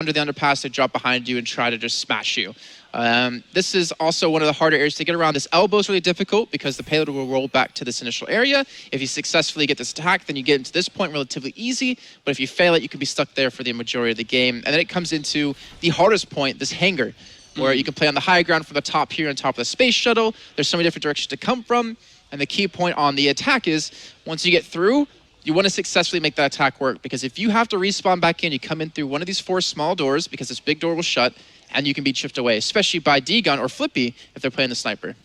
under the underpass, they drop behind you and try to just smash you. This is also one of the harder areas to get around. This elbow is really difficult because the payload will roll back to this initial area. If you successfully get this attack, then you get into this point relatively easy. But if you fail it, you can be stuck there for the majority of the game. And then it comes into the hardest point, this hangar, where you can play on the high ground from the top here on top of the space shuttle. There's so many different directions to come from. And the key point on the attack is, once you get through, you want to successfully make that attack work. Because if you have to respawn back in, you come in through one of these 4 small doors, because this big door will shut, and you can be chipped away, especially by D-Gun or Flippy if they're playing the sniper.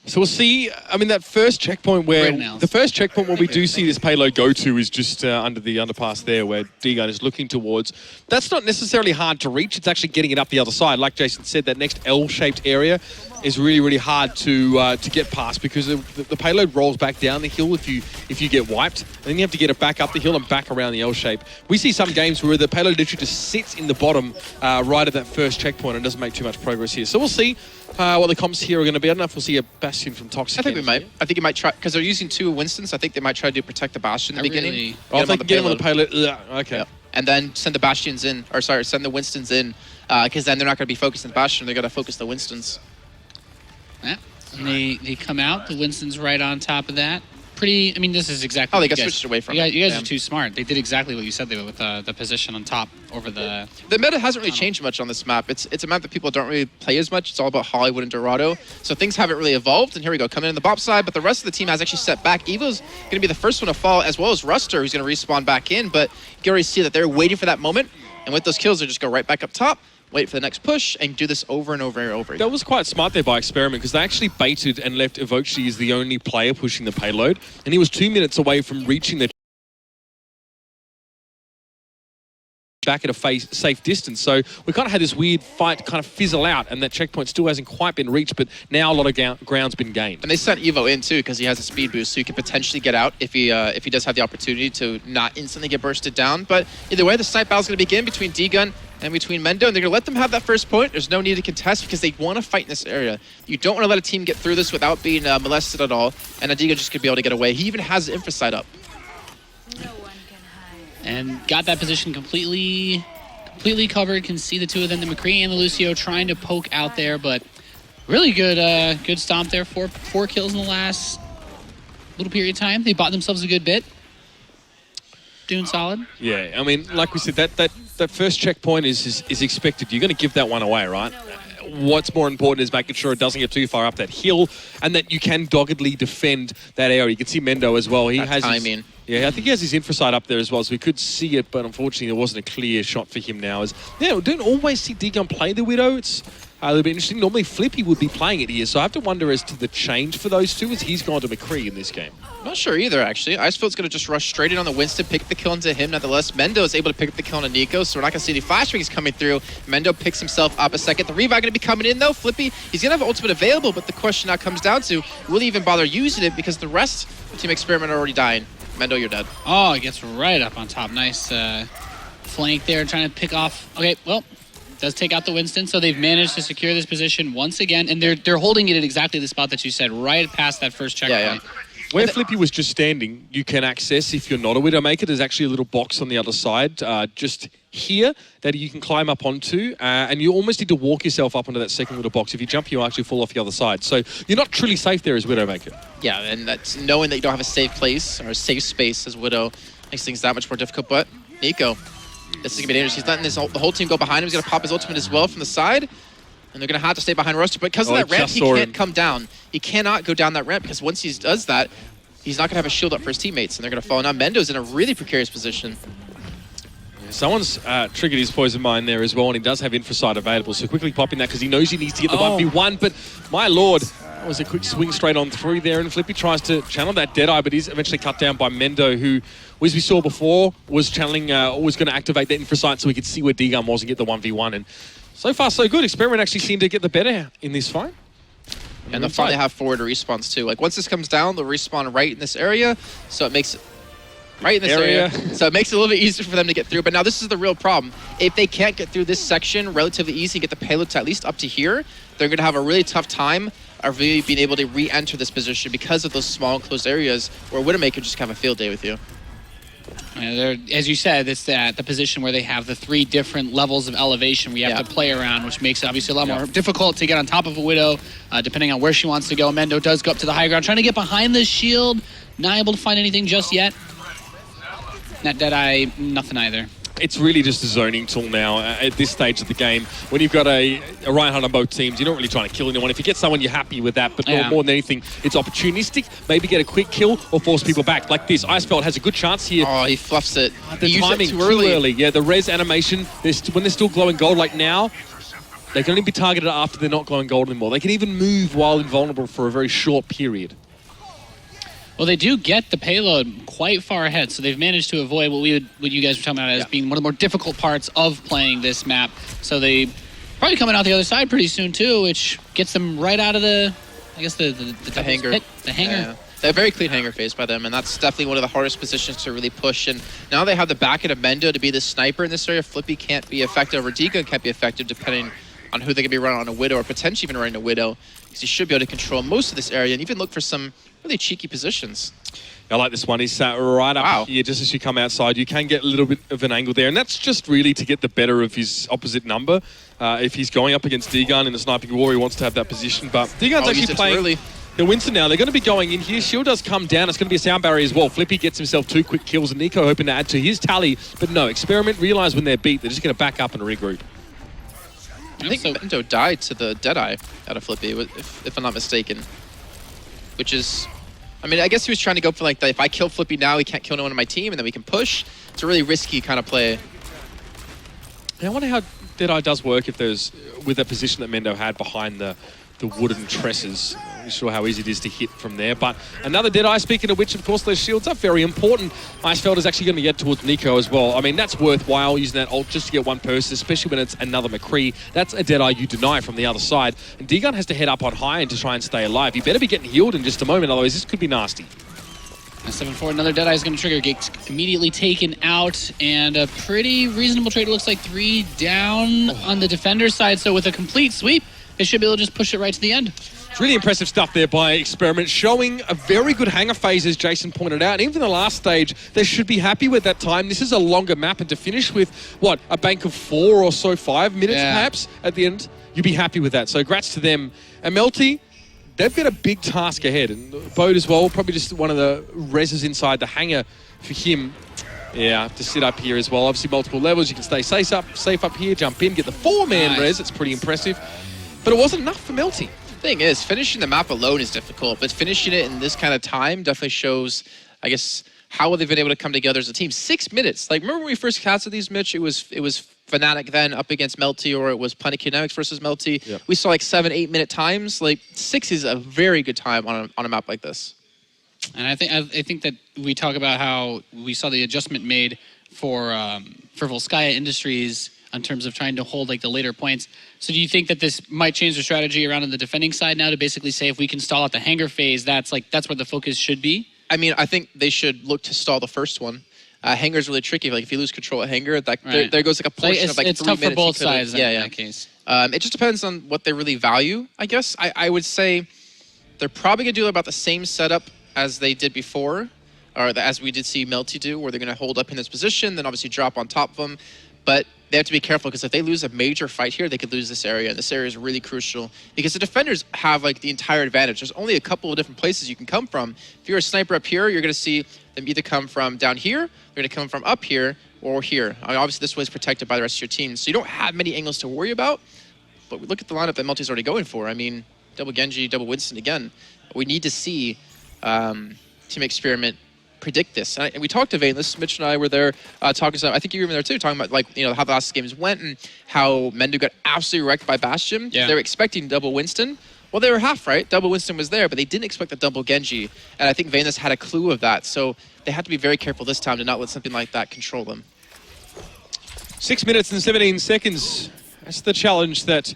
So we'll see, I mean, that first checkpoint where, we do see this payload go to is just under the underpass there where D-Gun is looking towards. That's not necessarily hard to reach, it's actually getting it up the other side. Like Jason said, that next L-shaped area is really, really hard to get past because the payload rolls back down the hill if you get wiped. And then you have to get it back up the hill and back around the L-shape. We see some games where the payload literally just sits in the bottom right at that first checkpoint and doesn't make too much progress here. So we'll see what the comps here are going to be. I don't know if we'll see a Bastion from Toxic. I think we might. I think you might try, because they're using 2 Winstons, I think they might try to protect the Bastion in the beginning. Really, if they can get him on the payload, okay. Yep. And then send the Bastions in, or sorry, send the Winstons in, because then they're not going to be focused on the Bastion, they're going to focus the Winstons. Yeah. And they come out, the Winston's right on top of that. Pretty, I mean, this is exactly. Oh, they got switched away from it. You guys are too smart. They did exactly what you said they would with the position on top over the. The meta hasn't really changed much on this map. It's a map that people don't really play as much. It's all about Hollywood and Dorado. So things haven't really evolved. And here we go, coming in the bop side, but the rest of the team has actually stepped back. Evo's going to be the first one to fall, as well as Ruster, who's going to respawn back in. But you can already see that they're waiting for that moment. And with those kills, they just go right back up top, wait for the next push, and do this over and over and over. That was quite smart there by Experiment, because they actually baited and left Evochi as the only player pushing the payload, and he was 2 minutes away from reaching the back at a safe distance. So we kind of had this weird fight kind of fizzle out, and that checkpoint still hasn't quite been reached, but now a lot of ground's been gained. And they sent Evo in too, because he has a speed boost, so he could potentially get out if he does have the opportunity to not instantly get bursted down. But either way, the snipe battle's going to begin between D-Gun and between Mendo, and they're going to let them have that first point. There's no need to contest because they want to fight in this area. You don't want to let a team get through this without being molested at all, and D-Gun just could be able to get away. He even has the infra side up. And got that position completely covered. Can see the 2 of them, the McCree and the Lucio, trying to poke out there, but really good good stomp there. Four kills in the last little period of time. They bought themselves a good bit. Doing solid. Yeah, I mean, like we said, that first checkpoint is expected. You're going to give that one away, right? What's more important is making sure it doesn't get too far up that hill and that you can doggedly defend that area. You can see Mendo as well. He has timing. Yeah, I think he has his infra side up there as well, so we could see it, but unfortunately there wasn't a clear shot for him now. We don't always see D-Gun play the Widow. It's a little bit interesting. Normally Flippy would be playing it here, so I have to wonder as to the change for those two as he's gone to McCree in this game. Not sure either, actually. Icefield's going to just rush straight in on the Winston, pick the kill into him. Nonetheless, Mendo is able to pick up the kill on Nico, so we're not going to see any flash rings coming through. Mendo picks himself up a second. The revive going to be coming in, though. Flippy, he's going to have ultimate available, but the question now comes down to, will he even bother using it, because the rest of Team Experiment are already dying. Mendo, you're dead. Oh, it gets right up on top. Nice flank there, trying to pick off. Okay, well, does take out the Winston, so they've managed to secure this position once again, and they're holding it at exactly the spot that you said, right past that first checkpoint. Yeah. Where Flippy was just standing, you can access, if you're not a Widowmaker, there's actually a little box on the other side, just here, that you can climb up onto, and you almost need to walk yourself up onto that second little box. If you jump, you'll actually fall off the other side. So you're not truly safe there as Widowmaker. Yeah, and that's knowing that you don't have a safe place or a safe space as Widow makes things that much more difficult. But Nico, this is going to be dangerous. He's letting the whole team go behind him. He's going to pop his ultimate as well from the side. And they're going to have to stay behind Ruster. But because of that ramp, he can't come down. He cannot go down that ramp, because once he does that, he's not going to have a shield up for his teammates, and they're going to fall. Now Mendo's in a really precarious position. Someone's triggered his poison mine there as well, and he does have infrasight available. So quickly popping that because he knows he needs to get the 1v1. But my lord, that was a quick swing straight on through there, and Flippy tries to channel that Deadeye, but he's eventually cut down by Mendo, who, as we saw before, was channeling, was going to activate that infrasight so we could see where D-Gun was and get the 1v1. And so far, so good. Experiment actually seemed to get the better in this fight. And they'll finally have forward respawns too. Like once this comes down, they'll respawn right in this area, so it makes it right in this area. So it makes it a little bit easier for them to get through. But now this is the real problem. If they can't get through this section relatively easy, get the payload to at least up to here, they're going to have a really tough time of really being able to re-enter this position because of those small enclosed areas where Widowmaker just have a field day with you. As you said, it's the position where they have the 3 different levels of elevation we have to play around, which makes it obviously a lot more difficult to get on top of a Widow, depending on where she wants to go. Mendo does go up to the high ground, trying to get behind the shield. Not able to find anything just yet. That Deadeye, nothing either. It's really just a zoning tool now at this stage of the game. When you've got a Reinhardt on both teams, you're not really trying to kill anyone. If you get someone, you're happy with that. But more than anything, it's opportunistic. Maybe get a quick kill or force people back. Like this, Icefeld has a good chance here. Oh, he fluffs it. The timing too early. Yeah, the res animation, when they're still glowing gold, like now, they can only be targeted after they're not glowing gold anymore. They can even move while invulnerable for a very short period. Well, they do get the payload quite far ahead, so they've managed to avoid what you guys were talking about as being one of the more difficult parts of playing this map. So they probably coming out the other side pretty soon too, which gets them right out of the hangar. The hangar. Yeah. They have a very clean hangar phase by them, and that's definitely one of the hardest positions to really push. And now they have the back end of Mendo to be the sniper in this area. Flippy can't be effective, or Deacon can't be effective, depending on who they can be running on a Widow, or potentially even running a Widow, because he should be able to control most of this area and even look for some really cheeky positions. I like this one. He's sat right up here just as you come outside. You can get a little bit of an angle there, and that's just really to get the better of his opposite number. If he's going up against D-Gun in the sniping war, he wants to have that position, but D-Gun's actually playing the Winston now. They're going to be going in here. Shield does come down. It's going to be a sound barrier as well. Flippy gets himself 2 quick kills, and Nico hoping to add to his tally, but no. Experiment realize when they're beat, they're just going to back up and regroup. I think Mendo died to the Deadeye out of Flippy, if I'm not mistaken. Which is, I mean, I guess he was trying to go for like the, if I kill Flippy now, he can't kill no one on my team, and then we can push. It's a really risky kind of play. Yeah, I wonder how Deadeye does work if there's, with that position that Mendo had behind the wooden tresses. I'm not sure how easy it is to hit from there. But another Deadeye, speaking of which, of course, those shields are very important. Icefeld is actually going to get towards Nico as well. I mean, that's worthwhile using that ult just to get one person, especially when it's another McCree. That's a Deadeye you deny from the other side. And D-Gun has to head up on high and to try and stay alive. He better be getting healed in just a moment, otherwise this could be nasty. 7-4, another Deadeye is going to trigger, gets immediately taken out, and a pretty reasonable trade. It looks like 3 down on the defender side, so with a complete sweep, they should be able to just push it right to the end. It's really impressive stuff there by Experiment, showing a very good hangar phase, as Jason pointed out. And even the last stage, they should be happy with that time. This is a longer map, and to finish with, what, a bank of 4 or so, 5 minutes perhaps at the end, you'd be happy with that. So grats to them. And Melty, they've got a big task ahead. And Bode as well, probably just one of the reses inside the hangar for him. Yeah, to sit up here as well. Obviously, multiple levels. You can stay safe up here, jump in, get the 4-man res. It's pretty impressive. But it wasn't enough for Melty. The thing is, finishing the map alone is difficult, but finishing it in this kind of time definitely shows, I guess, how they've been able to come together as a team. 6 minutes. Like, remember when we first casted these, Mitch? It was Fnatic then up against Melty, or it was Planet Kinetics versus Melty. Yep. We saw like 7-8 minute times. Like 6 is a very good time on a map like this. And I think that we talk about how we saw the adjustment made for Volskaya Industries in terms of trying to hold like the later points. So do you think that this might change the strategy around on the defending side now to basically say if we can stall out the hangar phase, that's where the focus should be? I mean, I think they should look to stall the first one. Hangar's really tricky. Like if you lose control of hangar, there goes like a portion of like 3 minutes. It's tough for both sides in that case. It just depends on what they really value, I guess. I would say they're probably going to do about the same setup as they did before, or as we did see Melty do, where they're going to hold up in this position, then obviously drop on top of them. But they have to be careful, because if they lose a major fight here, they could lose this area. And this area is really crucial because the defenders have like the entire advantage. There's only a couple of different places you can come from. If you're a sniper up here, you're going to see them either come from down here, they're going to come from up here, or here. I mean, obviously, this way is protected by the rest of your team. So you don't have many angles to worry about. But we look at the lineup that Melty's already going for. I mean, double Genji, double Winston again. We need to see Team Experiment predict this. And we talked to Vainless. Mitch and I were there talking about, I think you were there too, talking about like, how the last games went and how Mendo got absolutely wrecked by Bastion. Yeah. They were expecting double Winston. Well, they were half right. Double Winston was there, but they didn't expect the double Genji. And I think Vainless had a clue of that. So they had to be very careful this time to not let something like that control them. 6 minutes and 17 seconds. That's the challenge that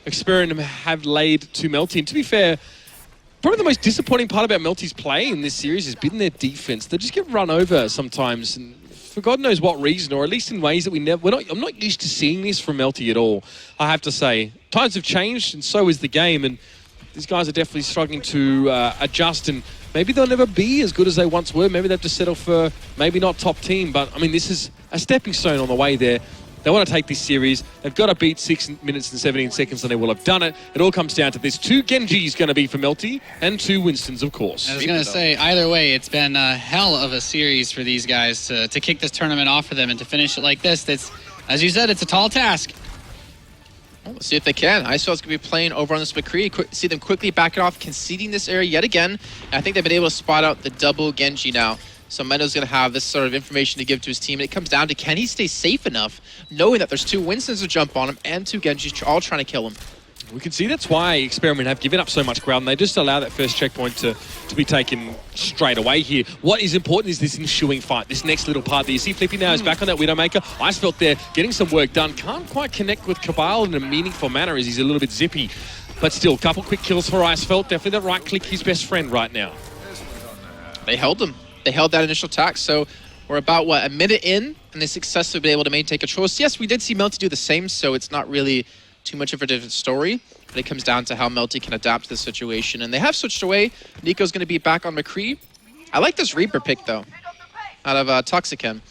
Experiment have laid to Melty. And to be fair, probably the most disappointing part about Melty's play in this series has been their defense. They just get run over sometimes, and for God knows what reason, or at least in ways that I'm not used to seeing this from Melty at all, I have to say. Times have changed, and so is the game, and these guys are definitely struggling to adjust and maybe they'll never be as good as they once were. Maybe they've just settled for maybe not top team. But, I mean, this is a stepping stone on the way there. They want to take this series. They've got to beat 6 minutes and 17 seconds, and they will have done it. It all comes down to this. 2 Genjis going to be for Melty, and 2 Winstons, of course. I was going to say, either way, it's been a hell of a series for these guys to kick this tournament off for them and to finish it like this. That's, as you said, it's a tall task. Well, let's see if they can. ISO's going to be playing over on this McCree. See them quickly back it off, conceding this area yet again. And I think they've been able to spot out the double Genji now. So Mendo's going to have this sort of information to give to his team. And it comes down to, can he stay safe enough, knowing that there's 2 Winstons to jump on him and 2 Genjis all trying to kill him. We can see that's why Experiment have given up so much ground. They just allow that first checkpoint to be taken straight away here. What is important is this ensuing fight, this next little part that you see. Flippy now is back on that Widowmaker. Icefelt there, getting some work done. Can't quite connect with Cabal in a meaningful manner as he's a little bit zippy. But still, a couple quick kills for Icefelt. Definitely the right click, his best friend right now. They held him. They held that initial attack, so we're about, what, a minute in, and they successfully been able to maintain control. So yes, we did see Melty do the same, so it's not really too much of a different story, but it comes down to how Melty can adapt to the situation. And they have switched away. Nico's going to be back on McCree. I like this Reaper pick, though, out of Toxichem.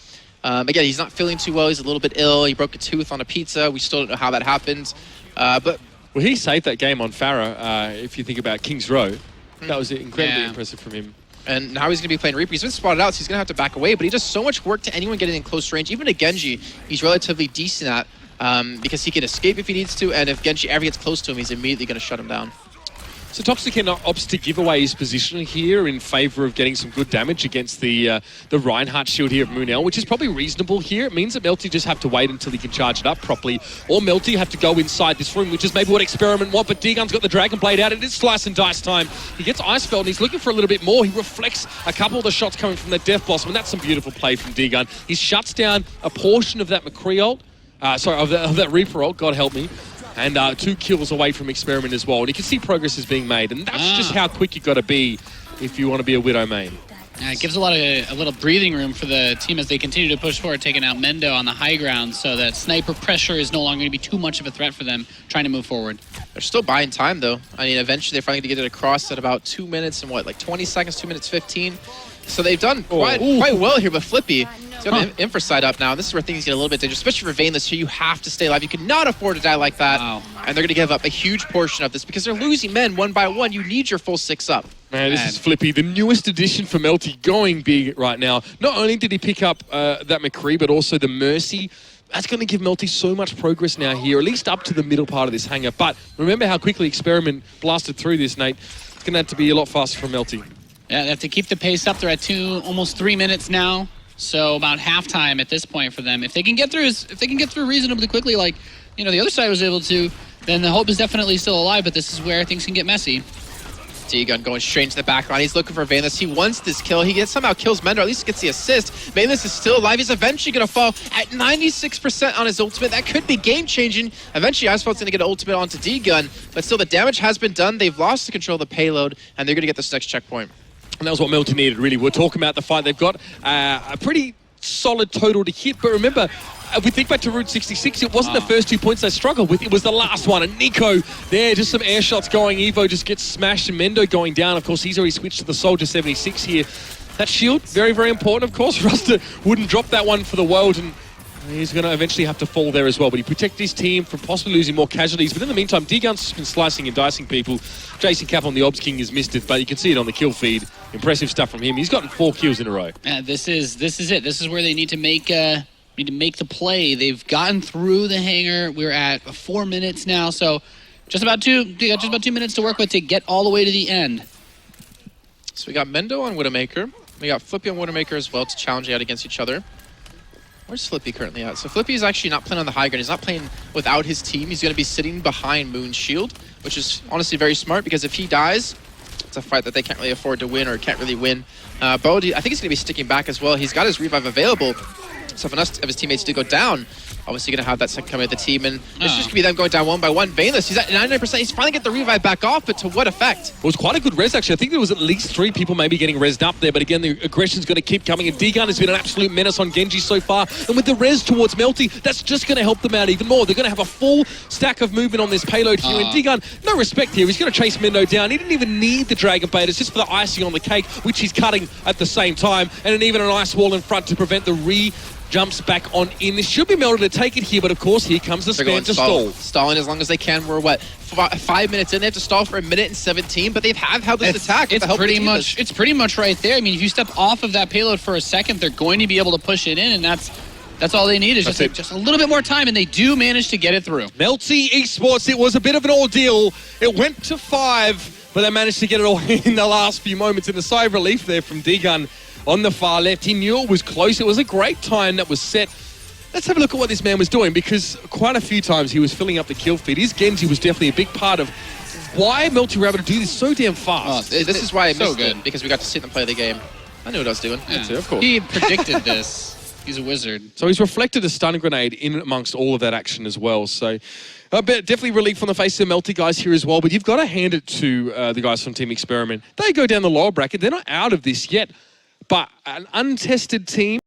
Again, he's not feeling too well. He's a little bit ill. He broke a tooth on a pizza. We still don't know how that happened. But well, he saved that game on Farah, if you think about King's Row. That was incredibly impressive from him. And now he's going to be playing Reaper. He's been spotted out, so he's going to have to back away. But he does so much work to anyone getting in close range. Even to Genji, he's relatively decent at, because he can escape if he needs to. And if Genji ever gets close to him, he's immediately going to shut him down. So Toxic opts to give away his position here in favor of getting some good damage against the Reinhardt shield here of Munel, which is probably reasonable here. It means that Melty just have to wait until he can charge it up properly, or Melty have to go inside this room, which is maybe what Experiment want, but D-Gun's got the Dragon Blade out. It is slice and dice time. He gets Icefeld, and he's looking for a little bit more. He reflects a couple of the shots coming from the Death Blossom, and that's some beautiful play from D-Gun. He shuts down a portion of that McCree ult, of that Reaper ult, God help me. And 2 kills away from Experiment as well. And you can see progress is being made. And that's just how quick you've got to be if you want to be a Widow main. It gives a little breathing room for the team as they continue to push forward, taking out Mendo on the high ground so that sniper pressure is no longer going to be too much of a threat for them trying to move forward. They're still buying time, though. I mean, eventually they're finally going to get it across at about 2 minutes and what, like 20 seconds, 2 minutes 15? So they've done quite well here with Flippy. He's got an infra side up now. This is where things get a little bit dangerous, especially for Veinless here. You have to stay alive. You cannot afford to die like that. Wow. And they're going to give up a huge portion of this because they're losing men one by one. You need your full 6 up. Man, this is Flippy, the newest addition for Melty, going big right now. Not only did he pick up that McCree, but also the Mercy. That's going to give Melty so much progress now here, at least up to the middle part of this hangar. But remember how quickly Experiment blasted through this, Nate. It's going to have to be a lot faster for Melty. Yeah, they have to keep the pace up. They're at almost 3 minutes now. So about halftime at this point for them. If they can get through reasonably quickly, like the other side was able to, then the hope is definitely still alive. But this is where things can get messy. D-Gun going straight into the background. He's looking for Veinless. He wants this kill. He somehow kills Mendo, at least gets the assist. Veinless is still alive. He's eventually going to fall at 96% on his ultimate. That could be game-changing. Eventually, Icefelt's going to get an ultimate onto D-Gun, but still the damage has been done. They've lost the control of the payload, and they're going to get this next checkpoint. And that was what Melty needed, really. We're talking about the fight. They've got a pretty solid total to hit, but remember, if we think back to Route 66, it wasn't the first 2 points they struggled with, it was the last one. And Nico there, just some air shots going. Evo just gets smashed, and Mendo going down. Of course, he's already switched to the Soldier 76 here. That shield, very, very important, of course. Ruster wouldn't drop that one for the world, and he's going to eventually have to fall there as well. But he protected his team from possibly losing more casualties. But in the meantime, D-Gun's been slicing and dicing people. Jason Cap on the Obs King has missed it, but you can see it on the kill feed. Impressive stuff from him. He's gotten 4 kills in a row. This is it. This is where they need to make the play. They've gotten through the hangar. We're at 4 minutes now, so just about 2 minutes to work with to get all the way to the end. So we got Mendo on Widowmaker. We got Flippy on Widowmaker as well to challenge out against each other. Where's Flippy currently at? So Flippy is actually not playing on the high ground. He's not playing without his team. He's going to be sitting behind Moon's shield, which is honestly very smart because if he dies, it's a fight that they can't really afford to win or can't really win. Bodhi, I think he's going to be sticking back as well. He's got his revive available. So if enough of his teammates do go down, obviously going to have that second coming of the team, and it's just going to be them going down 1 by 1. Bayless, he's at 99%. He's finally get the revive back off, but to what effect? It was quite a good res, actually. I think there was at least 3 people maybe getting resed up there, but again, the aggression's going to keep coming, and D-Gun has been an absolute menace on Genji so far, and with the res towards Melty, that's just going to help them out even more. They're going to have a full stack of movement on this payload here, and D-Gun, no respect here. He's going to chase Mendo down. He didn't even need the Dragon Bait. It's just for the icing on the cake, which he's cutting at the same time, and even an ice wall in front to prevent the jumps back on in. This should be Melty to take it here, but of course, here comes the spam to stall. Stalling as long as they can. We're, what, 5 minutes in? They have to stall for 1:17, but they've held this attack. It's pretty much right there. I mean, if you step off of that payload for a second, they're going to be able to push it in, and that's all they need is just a little bit more time, and they do manage to get it through. Melty eSports, it was a bit of an ordeal. It went to 5, but they managed to get it away in the last few moments. In the sigh of relief there from D-Gun on the far left. He knew it was close. It was a great time that was set. Let's have a look at what this man was doing, because quite a few times he was filling up the kill feed. His Genji was definitely a big part of why Melty were able to do this so damn fast. This is why I missed it, because we got to see them play the game. I knew what I was doing. Yeah. Too, of course. He predicted this. He's a wizard. So he's reflected a stun grenade in amongst all of that action as well. So definitely relief on the face of the Melty guys here as well. But you've got to hand it to the guys from Team Experiment. They go down the lower bracket. They're not out of this yet. But an untested team